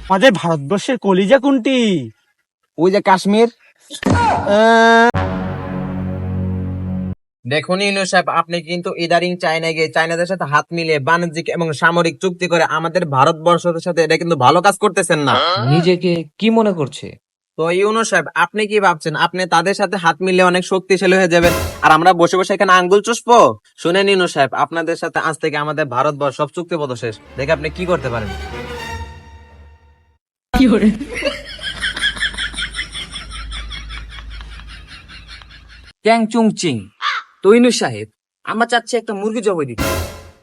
আমাদের ভারতবর্ষের কলিজা কোনটি? ওই যে কাশ্মীর। দেখুন ইউনূস সাহেব, আপনি কিন্তু ইদারিং চায়নায় গিয়ে চায়নাদের সাথে হাত মিলিয়ে বাণিজ্যিক এবং সামরিক চুক্তি করে আমাদের ভারতবর্ষের সাথে এটা কিন্তু ভালো কাজ করতেছেন না। নিজেকে কি মনে করছে? তো ইউনূস সাহেব, আপনি কি ভাবছেন আপনি তাদের সাথে হাত মিলিয়ে অনেক শক্তিশালী হয়ে যাবেন আর আমরা বসে বসে এখানে আঙ্গুল চুষবো? শুনেন ইউনূস সাহেব, আপনাদের সাথে আজ থেকে আমাদের ভারতবর্ষ সব চুক্তিপত্র শেষ। দেখে আপনি কি করতে পারেন। ট্যাং চুং চিং। তো ইউনূস সাহেব, আমরা চাচ্ছি একটা মুরগি জবাই দিতে,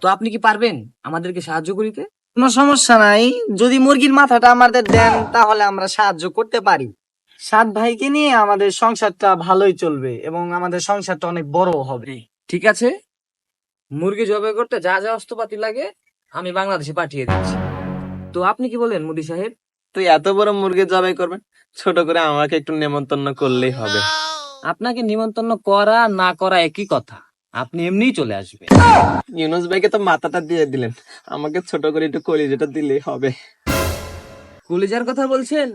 তো আপনি কি পারবেন আমাদেরকে সাহায্য করিতে? কোনো সমস্যা নাই, যদি মুরগির মাথাটা আমাদের দেন তাহলে আমরা সাহায্য করতে পারি। 7 ভাইকে নিয়ে আমাদের সংসারটা ভালোই চলবে এবং আমাদের সংসারটা অনেক বড় হবে। ঠিক আছে, মুরগি জবাই করতে যা যা অস্ত্রপাতি লাগে আমি বাংলাদেশে পাঠিয়ে দিচ্ছি। তো আপনি কি বলেন মোদি সাহেব? তুই এত বড় মুরগি জবাই করবেন, ছোট করে আমাকে একটু নেমন্তন্ন করলেই হবে। আপনাকে নিমন্ত্রণ করা না করা একই কথা, আপনি এমনিই চলে আসবেন। ইউনূস ভাইকে তো মাথাটা দিয়ে দিলেন, আমাকে ছোট করে একটু কলিজাটা দিলেই হবে। কলিজার কথা বলছেন?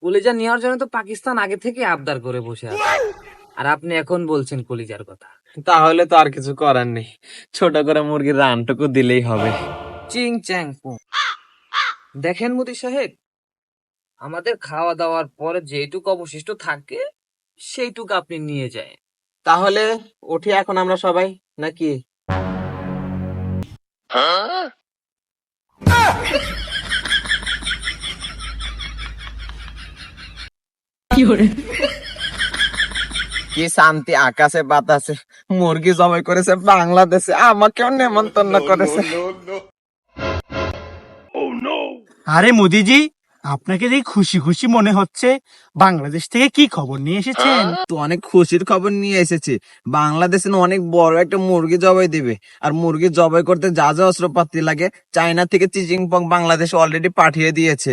কলিজা নেওয়ার জন্য তো পাকিস্তান আগে থেকে আবদার করে বসে আছে, আর আপনি এখন বলছেন কলিজার কথা। তাহলে তো আর কিছু করার নেই, ছোট করে মুরগির রানটুকু দিলেই হবে। চিং চ্যাং পুং। দেখেন মোদি সাহেব, আমাদের খাওয়া দাওয়ার পরে যেটুকু অবশিষ্ট থাকে সেইটুকু আপনি নিয়ে যায়। তাহলে উঠি এখন আমরা সবাই, নাকি? কি শান্তি আকাশে বাতাসে, মুরগি জবাই করেছে বাংলাদেশে, আমাকেও নেমন্তন্ন করেছে। আরে মোদিজি, আপনাকে দেখে খুশি খুশি মনে হচ্ছে। বাংলাদেশ থেকে কি খবর নিয়ে এসেছেন? তো অনেক খুশির খবর নিয়ে এসেছি, বাংলাদেশে না অনেক বড় একটা মুরগি জবাই দিবে। আর মুরগি জবাই করতে যা যা অস্ত্রপাতি লাগে চায়না থেকে চিচিংপং বাংলাদেশ অলরেডি পাঠিয়ে দিয়েছে।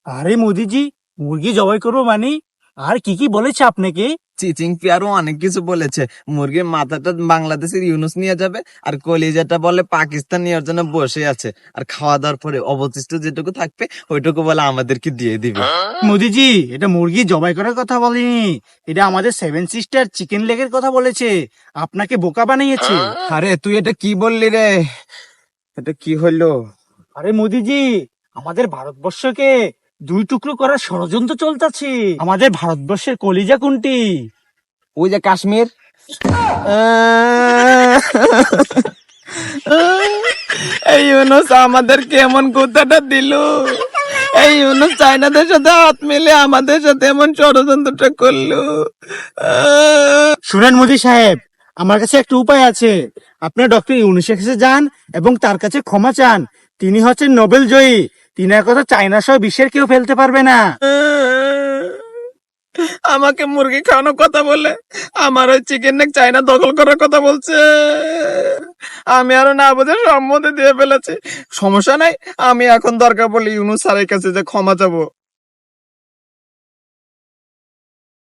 আরে মোদিজি, মুরগি জবাই করবো মানে? আর কি কি বলেছে আপনাকে? চিচিংপি আরো অনেক কিছু বলেছে। মুরগির মাথাটা বাংলাদেশের ইউনূস নিয়ে যাবে, আর কলিজাটা বলে পাকিস্তান নেওয়ার জন্য বসে আছে। আর খাওয়া দাওয়ার পরে অবশিষ্ট যেটুকু থাকবে ওইটুকু বলে আমাদেরকে দিয়ে দিবে। মোদিজি, এটা মুরগি জবাই করার কথা বলেনি, এটা আমাদের 7 সিস্টার চিকেন লেগের কথা বলেছে। আপনাকে বোকা বানিয়েছে। আরে তুই এটা কি বললি রে? এটা কি হলো? আরে মোদিজি, আমাদের ভারতবর্ষকে 2 টুকরো করার ষড়যন্ত্র চলতেছে। আমাদের ভারতবর্ষের কলিজা কোনটি? ওই যে কাশ্মীর। এই ইউনূস আমাদের কেমন কথাটা দিল। এই ইউনূস চায়নাদের সাথে হাত মিলে আমাদের সাথে এমন ষড়যন্ত্রটা করলো। শুনেন মোদি সাহেব, আমার কাছে একটা উপায় আছে। আপনি ডক্টর ইউনূসের কাছে যান এবং তার কাছে ক্ষমা চান। তিনি হচ্ছেন নোবেল জয়ী। তিনার কথা চায়না সহ বিশ্বের কেউ ফেলতে পারবে না। আমাকে মুরগি খাওয়ানোর কথা বলে আমার ওই চিকেন নেক চায়না দখল করার কথা বলছে। আমি আরো না বুঝে সম্মতি দিয়ে ফেলেছি। সমস্যা নাই, আমি এখন দরকার পড়লে ইউনূস স্যারের কাছে যে ক্ষমা চাবো।